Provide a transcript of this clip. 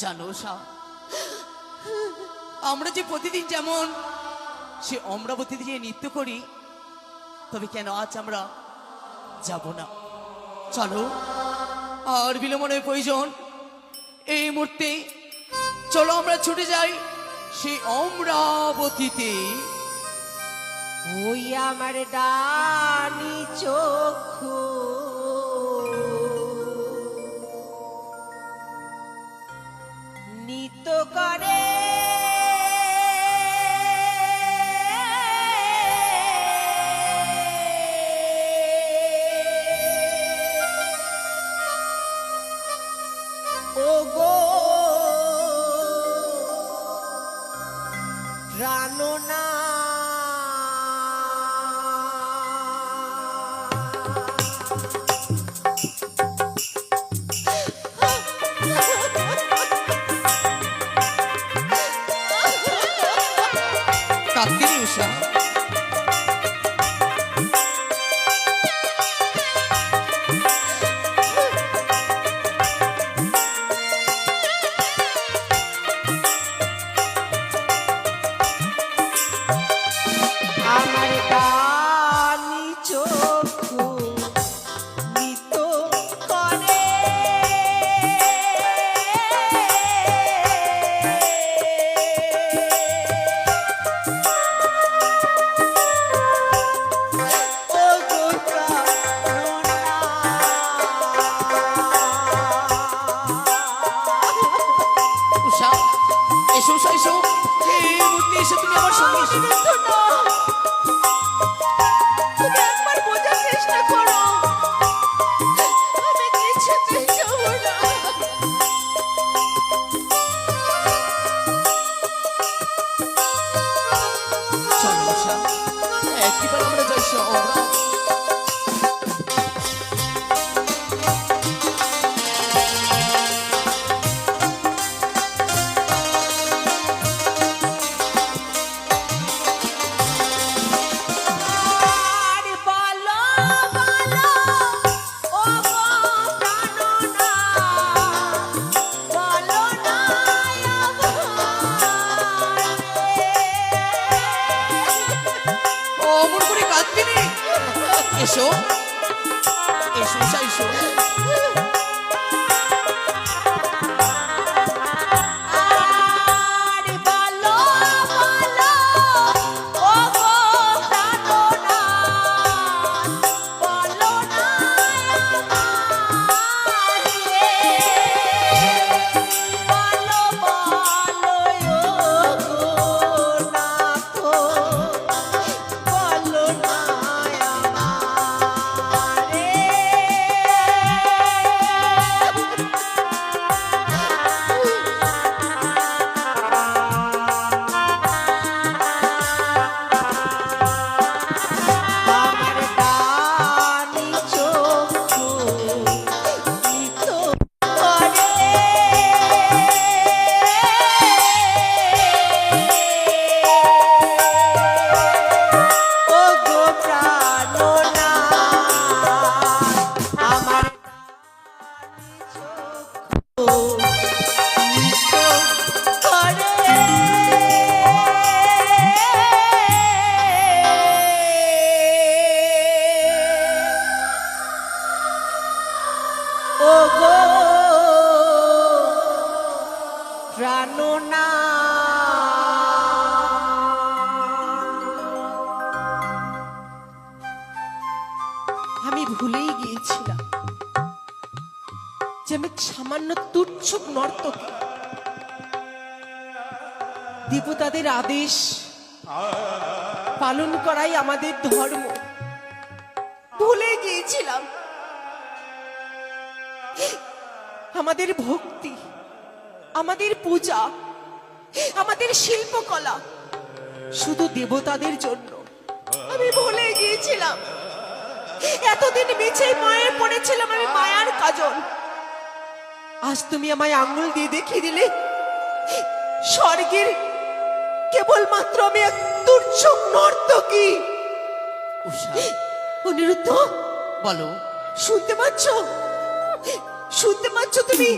জানো উষা, আমরা যে প্রতিদিন যেমন সে অমরাবতীতে যে নৃত্য করি, তবে কেন আজ আমরা যাব না? চলো, আর বিলম্বনের প্রয়োজন এই মুহূর্তে। চলো আমরা ছুটে যাই সেই অমরাবতীতে। ওই আমার ডানি চক্ষু নিত করে ও গো প্রাণনা কাকিনী উষা, আমার ডানি চক্ষু নিত করে ও গো উষা এসো উষা এসো, এই মুহূর্তে এসে তুমি আমার সঙ্গে এসো। তুমি একবার বোঝার চেষ্টা করো, আমি কিছুতেই যাব না। চলো উষা, একবার আমরা যাই সে অমরা। আর বলো বলো ও গো প্রাণনা, বলো না অমর করে কাকিনী এসো, এসো উষা এসো। আর বলো বলো ও গো প্রাণনা, বলো না বলো বলো ও গো নাথ, বলো না আমারে। আমার ডানি চক্ষু নিত করে ও গো প্রাণনা, আমার ডানি চক্ষু নিত করে ও গো প্রাণনা। আমি ভুলেই গিয়েছিলাম যে আমি সামান্য তুচ্ছ নর্তকী, দেবতাদের আদেশ পালন করাই আমাদের ধর্ম। ভুলে গিয়েছিলাম আমাদের ভক্তি, আমাদের পূজা, আমাদের শিল্পকলা শুধু দেবতাদের জন্য। আমি ভুলে গিয়েছিলাম, এতদিন মিছে মায়ে পড়েছিলাম আমি মায়ার কাজল। আজ তুমি আমায় আঙ্গুল দিয়ে দেখিয়ে দিলে স্বর্গের কেবলমাত্র আমি এক তুচ্ছ নর্তকী। উষা, অনিরুদ্ধ, বলো। শুনতে পাচ্ছ? শুনতে পাচ্ছ তুমি?